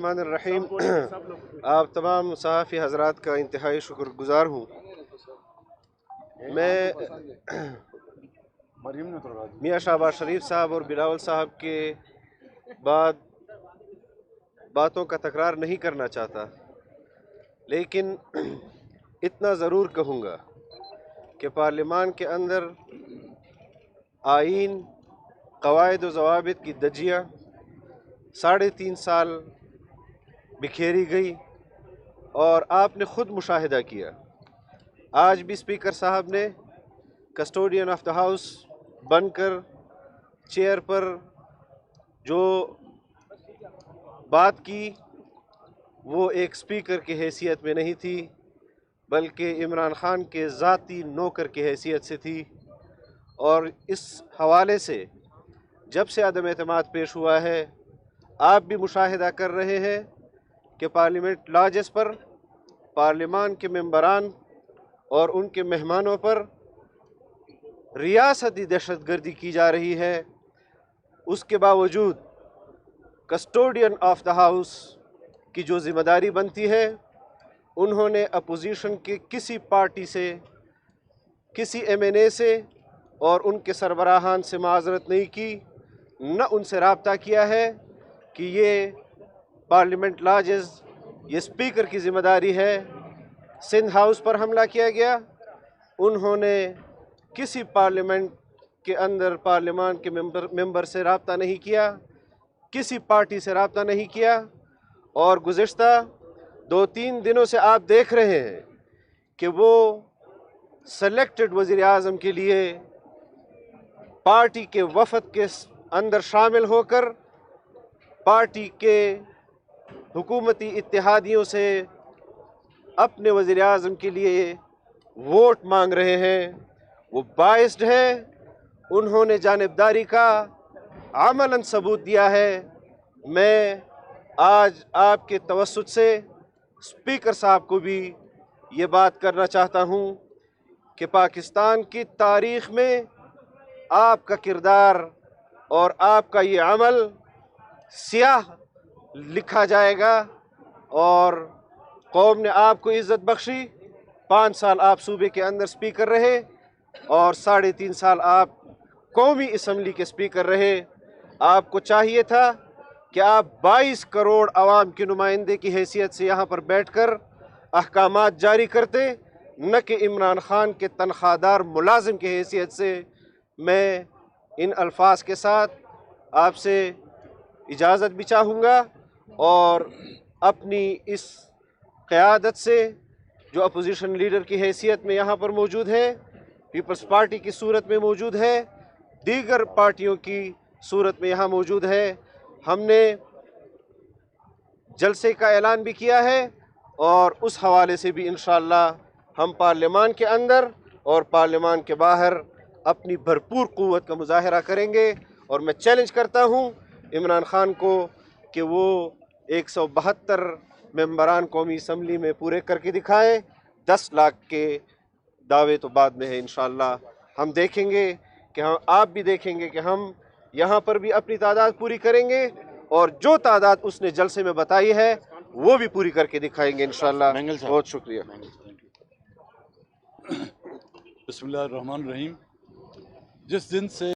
रहीम। आप तमाम सहाफ़ी हज़रात का इंतहाई शुक्रगुज़ार हूँ। मैं मियाँ शहबाज शरीफ साहब और बिलावल साहब के बाद बातों का तकरार नहीं करना चाहता, लेकिन इतना ज़रूर कहूँगा कि पार्लिमान के अंदर आइन, क़वाइद व ज़वाबित की धज्जियाँ 3.5 साल बिखेरी गई और आपने ख़ुद मुशाहिदा किया। आज भी स्पीकर साहब ने कस्टोडियन ऑफ द हाउस बनकर चेयर पर जो बात की वो एक स्पीकर की हैसियत में नहीं थी, बल्कि इमरान ख़ान के ज़ाती नौकर की हैसियत से थी। और इस हवाले से जब से अदम एतमाद पेश हुआ है, आप भी मुशाहिदा कर रहे हैं कि पार्लियामेंट लॉजेस पर पार्लिमान के मेंबरान और उनके मेहमानों पर रियासती दहशतगर्दी की जा रही है। उसके बावजूद कस्टोडियन ऑफ द हाउस की जो ज़िम्मेदारी बनती है, उन्होंने अपोजिशन के किसी पार्टी से, किसी MNA से और उनके सरबराहान से माज़रत नहीं की, न उनसे रब्ता किया है कि ये पार्लियामेंट लॉजेस, ये स्पीकर की ज़िम्मेदारी है। सिंध हाउस पर हमला किया गया, उन्होंने किसी पार्लियामेंट के अंदर पार्लियामान के मेंबर से रब्ता नहीं किया, किसी पार्टी से रब्ता नहीं किया। और गुज़िश्ता 2-3 दिनों से आप देख रहे हैं कि वो सेलेक्टेड वज़ीर आज़म के लिए पार्टी के वफ़द के अंदर शामिल होकर पार्टी के हुकूमती इत्तेहादियों से अपने वज़ीर आज़म के लिए वोट मांग रहे हैं। वो बाइस्ड है, उन्होंने जानिबदारी का अमलन सबूत दिया है। मैं आज आपके तवस्सुत से स्पीकर साहब को भी ये बात करना चाहता हूँ कि पाकिस्तान की तारीख़ में आपका किरदार और आपका ये अमल स्याह लिखा जाएगा। और कौम ने आपको इज़्ज़त बख्शी, 5 साल आप सूबे के अंदर स्पीकर रहे और 3.5 साल आप कौमी असम्बली के स्पीकर रहे। आपको चाहिए था कि आप 22 करोड़ आवाम के नुमाइंदे की हैसियत से यहाँ पर बैठकर अहकामात जारी करते, न कि इमरान ख़ान के तनख्वाहदार मुलाजिम की हैसियत से। मैं इन अल्फाज के साथ आपसे इजाज़त भी चाहूँगा और अपनी इस क़यादत से जो अपोजिशन लीडर की हैसियत में यहाँ पर मौजूद है, पीपल्स पार्टी की सूरत में मौजूद है, दीगर पार्टियों की सूरत में यहाँ मौजूद है, हमने जलसे का ऐलान भी किया है और उस हवाले से भी इंशाअल्लाह हम पार्लियामान के अंदर और पार्लियामान के बाहर अपनी भरपूर क़ुव्वत का मुज़ाहिरा करेंगे। और मैं चैलेंज करता हूँ इमरान ख़ान को कि वो 172 मेंबरान कौमी असम्बली में पूरे करके दिखाएं। 10 लाख के दावे तो बाद में है, इंशाअल्लाह हम देखेंगे कि आप भी देखेंगे कि हम यहाँ पर भी अपनी तादाद पूरी करेंगे और जो तादाद उसने जलसे में बताई है वो भी पूरी करके दिखाएंगे इंशाअल्लाह। बहुत शुक्रिया। बिस्मिल्लाहिर्रहमानिर्रहीम। जिस दिन से